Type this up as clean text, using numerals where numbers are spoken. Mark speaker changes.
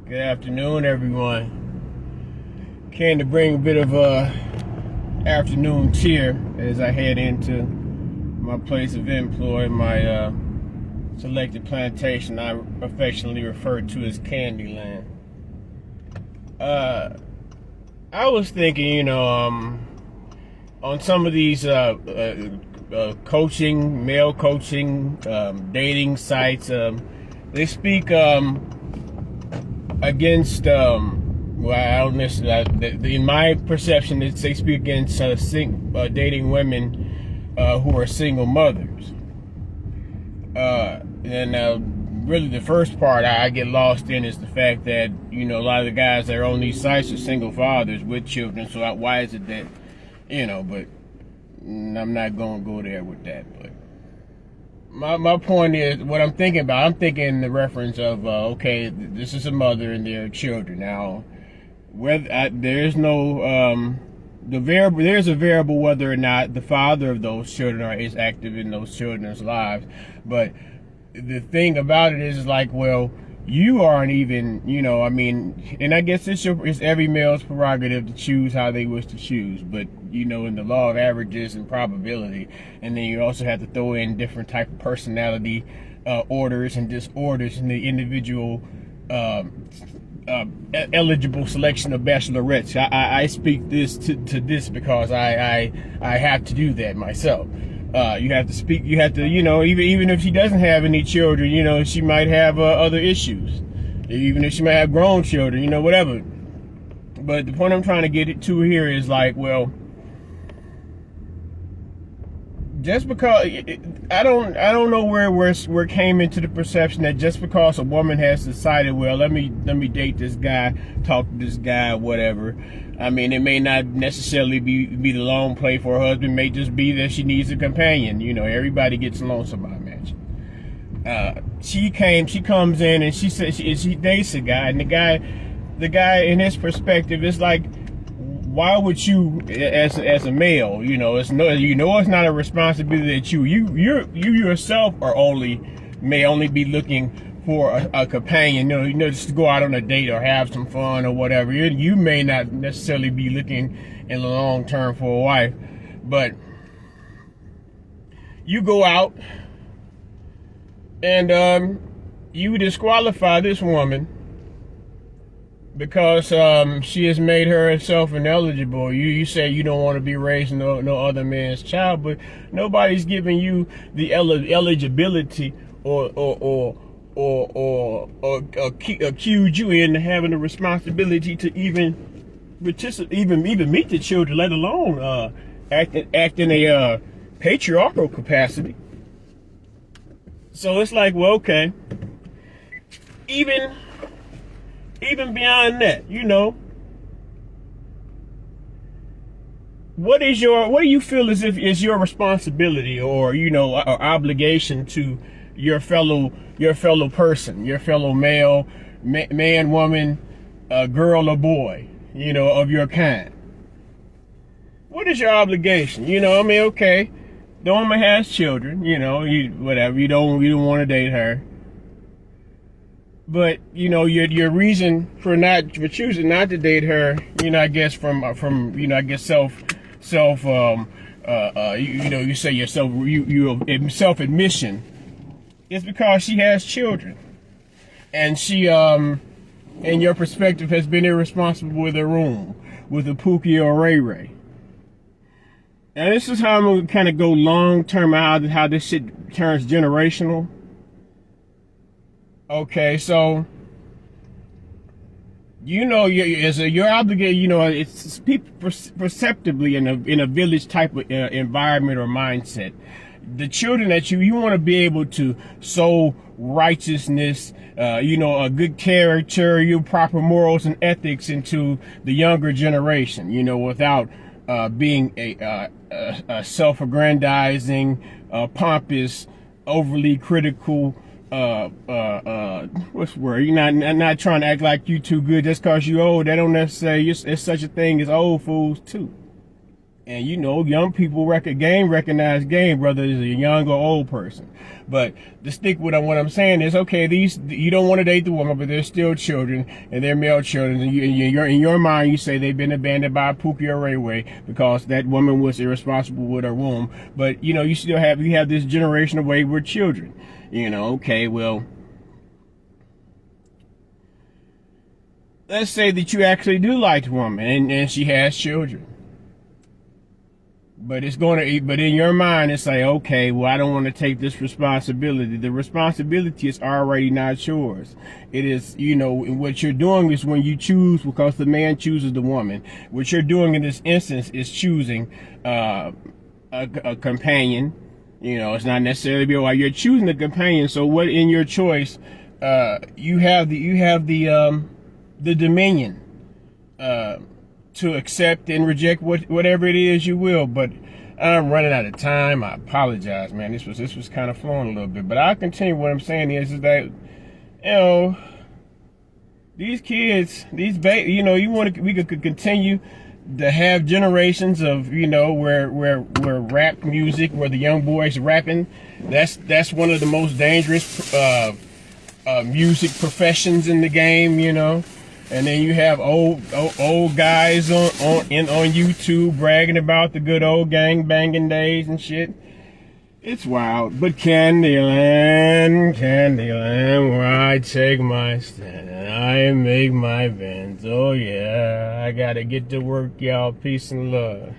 Speaker 1: Good afternoon, everyone. Came to bring a bit of afternoon cheer as I head into my place of employ, my selected plantation I affectionately refer to as Candyland. I was thinking, on some of these coaching, male coaching, dating sites, they speak against well, I don't necessarily, in my perception, they speak against dating women who are single mothers. And really the first part I get lost in is the fact that, a lot of the guys that are on these sites are single fathers with children. So why is it that, but I'm not going to go there with that. But my point is, what I'm thinking about, I'm thinking in the reference of, okay, this is a mother and their children. Now, there's a variable whether or not the father of those children is active in those children's lives. But the thing about it is like, well, you aren't even, and I guess it's every male's prerogative to choose how they wish to choose. But, in the law of averages and probability, and then you also have to throw in different type of personality orders and disorders in the individual eligible selection of bachelorettes. I speak this to this because I have to do that myself. You have to, even if she doesn't have any children, she might have other issues. Even if she might have grown children, whatever. But the point I'm trying to get to here is like, well, just because I don't know where it came into the perception that just because a woman has decided, well, let me date this guy, talk to this guy, whatever. I mean, it may not necessarily be the long play for her husband. It may just be that she needs a companion. Everybody gets lonesome, I imagine. She comes in and she says she dates a guy, and the guy in his perspective is like, why would you, as a male, it's not a responsibility that you yourself may only be looking for a companion, just to go out on a date or have some fun or whatever. You may not necessarily be looking in the long term for a wife, but you go out and you disqualify this woman because she has made herself ineligible. You say you don't want to be raising no other man's child, but nobody's giving you the eligibility or accused you in having the responsibility to even meet the children, let alone act in a patriarchal capacity. So it's like, well, okay, even beyond that, what do you feel as if is your responsibility or or obligation to your fellow person, your fellow male, man, woman, girl or boy, of your kind? What is your obligation? Okay, the woman has children, whatever, you don't want to date her. But your reason for choosing not to date her, I guess from you say yourself, you self admission, is because she has children, and she in your perspective has been irresponsible with her room, with a Pookie or Ray Ray. And this is how I'm gonna kind of go long term, how this shit turns generational. Okay, so you're obligated. It's people perceptibly in a village type of environment or mindset. The children that you want to be able to sow righteousness, a good character, your proper morals and ethics into the younger generation. Without being a self-aggrandizing, pompous, overly critical. What's the word? You're not trying to act like you too good just cause you old. That don't necessarily, it's such a thing as old fools too. And you know, young people recognize game, whether it's a young or old person. But to stick with what I'm saying is, okay, you don't want to date the woman, but they're still children, and they're male children. And in your mind, you say they've been abandoned by Pookie or Ray Way because that woman was irresponsible with her womb. But you know, you have this generation of wayward children. You know, okay, well, let's say that you actually do like the woman, and she has children. But but in your mind, it's like, okay, well, I don't want to take this responsibility. The responsibility is already not yours. It is, you know, what you're doing is when you choose, because the man chooses the woman. What you're doing in this instance is choosing a companion. You know, it's not necessarily while you're choosing a companion. So what in your choice, you have the dominion, to accept and reject whatever it is you will. But I'm running out of time. I apologize, man. This was kind of flowing a little bit, but I'll continue. What I'm saying is that, you know, these kids, you know, we could continue to have generations of, you know, where rap music, where the young boys rapping, that's one of the most dangerous music professions in the game, you know. And then you have old guys on YouTube bragging about the good old gang banging days and shit. It's wild. But Candyland, where I take my stand and I make my bends. Oh yeah, I gotta get to work, y'all. Peace and love.